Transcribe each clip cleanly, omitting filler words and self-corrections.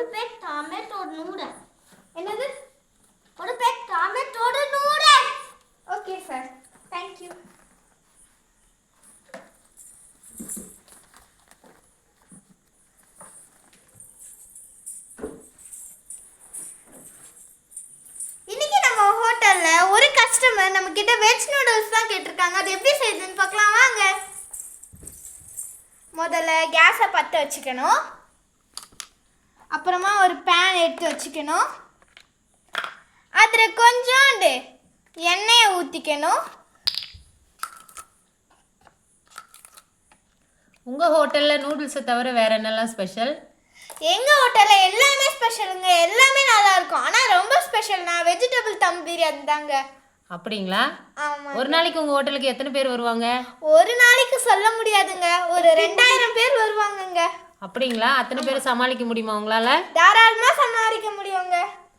ஒரு pack tomato noodle. என்னது? ஒரு pack tomato noodle. Okay sir, thank you. இன்னைக்கு நம்ம ஹோட்டல்ல ஒரு கஸ்டமர் நம்ம கிட்ட வெஜ் நூடுல்ஸ் தான் கேட்டிருக்காங்க. அது எப்படி செய்யுதுன்னு பார்க்கலாம் வாங்க. முதல்ல கேஸை பற்ற வச்சுக்கணும். அப்புறமா ஒரு பேன் எடுத்து வச்சுக்கணும். அதில் கொஞ்சோண்டு எண்ணெயை ஊற்றிக்கணும். உங்கள் ஹோட்டலில் நூடுல்ஸை தவிர வேறு என்னெல்லாம் ஸ்பெஷல்? எங்கள் ஹோட்டலில் எல்லாமே ஸ்பெஷலுங்க. எல்லாமே நல்லா இருக்கும். ஆனால் ரொம்ப ஸ்பெஷல்னா வெஜிடபிள் தம் பிரியாணி தாங்க. அப்படிங்களா? ஆமாம். ஒரு நாளைக்கு உங்கள் ஹோட்டலுக்கு எத்தனை பேர் வருவாங்க? ஒரு நாளைக்கு சொல்ல முடியாதுங்க. ஒரு 2000 பேர் வருவாங்கங்க. அப்படிங்களா? அத்தனை பேர் சமாளிக்க முடியுமா உங்களால்? தாராளமாக சமாளிக்க முடியுங்க.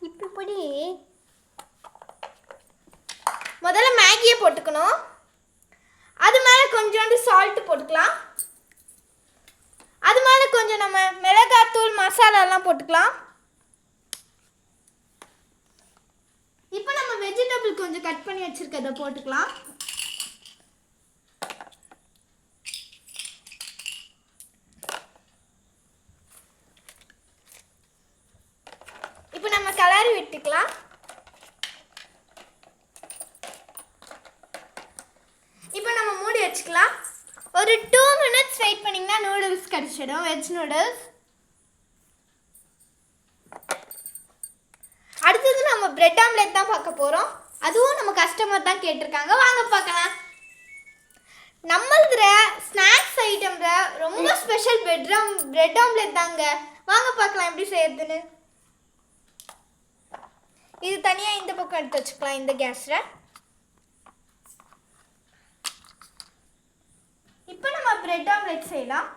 இப்படி முதல்ல மேகியை போட்டுக்கணும். அது மேலே கொஞ்சோண்டு சால்ட்டு போட்டுக்கலாம். அது மேலே கொஞ்சம் நம்ம மிளகாத்தூள் மசாலாலாம் போட்டுக்கலாம். இப்போ நம்ம வெஜிடபிள் கொஞ்சம் கட் பண்ணி வச்சிருக்கதை போட்டுக்கலாம். இப்போ நம்ம கலரி விட்டுக்கலாம். இப்போ நம்ம மூடி வச்சுக்கலாம். ஒரு 2 minutes வெயிட் பண்ணிங்கன்னா நூடுல்ஸ் கிடைச்சிடும், வெஜ் நூடுல்ஸ். அடுத்தது நம்ம பிரெட் ஆம்லெட் தான் பார்க்க போகிறோம். அதுவும் நம்ம கஸ்டமர் தான் கேட்டிருக்காங்க. வாங்க பார்க்கலாம். நம்மளுக்கு ஸ்நாக்ஸ் ஐட்டம்ல ரொம்ப ஸ்பெஷல் பிரெட் ஆம்லெட் தாங்க. வாங்க பார்க்கலாம் எப்படி செய்யறதுன்னு. இது தனியாக இந்த பக்கம் எடுத்து வச்சுக்கலாம். இந்த கேஸில் இப்போ நம்ம பிரெட் ஆம்லெட் செய்யலாம்.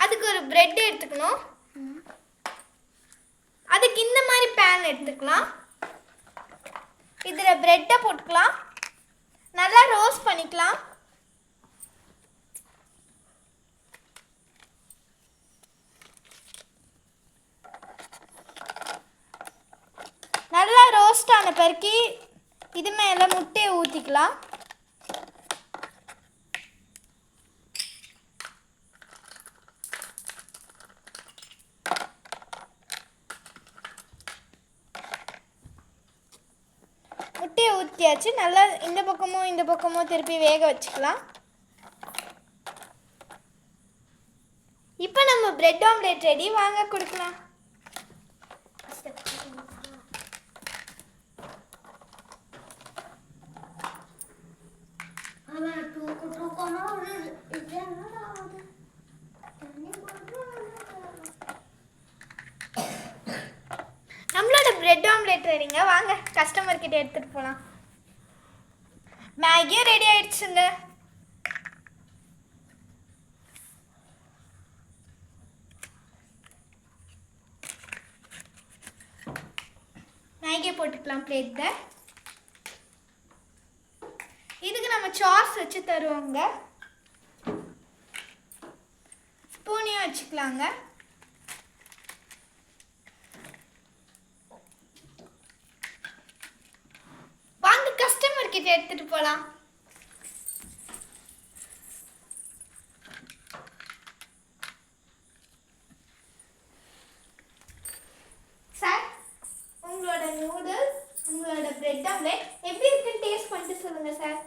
அதுக்கு ஒரு பிரெட் எடுத்துக்கணும். அதுக்கு இந்த மாதிரி பேன் எடுத்துக்கலாம். இதில் பிரெட்டை போட்டுக்கலாம். நல்லா ரோஸ்ட் பண்ணிக்கலாம். நல்லா ரோஸ்ட் ஆன பிறகு இது மேலே முட்டையை ஊற்றிக்கலாம். முட்டையை ஊற்றியாச்சு. நல்லா இந்த பக்கமும் திருப்பி வேக வச்சுக்கலாம். இப்போ நம்ம பிரெட் ஆம்லெட் ரெடி. வாங்க கொடுக்கலாம். நம்மளோட பிரெட் ஆம்லெட் ரெடிங்க. வாங்க கஸ்டமர் கிட்ட எடுத்துட்டு போகலாம். மேகியும் ரெடி ஆயிடுச்சுங்க. மேகியை போட்டுக்கலாம் பிளேட்ல. இதுக்கு நம்ம சாஸ் வச்சு தருவோங்க. ஸ்பூனையும் வச்சுக்கலாங்க. வாங்க கஸ்டமர் கிட்ட எடுத்துட்டு போலாம். சார், உங்களோட நூடுல்ஸ், உங்களோட பிரெட் ஆம்லெட் எப்படி இருக்குன்னு டேஸ்ட் பண்ணிட்டு சொல்லுங்க சார்.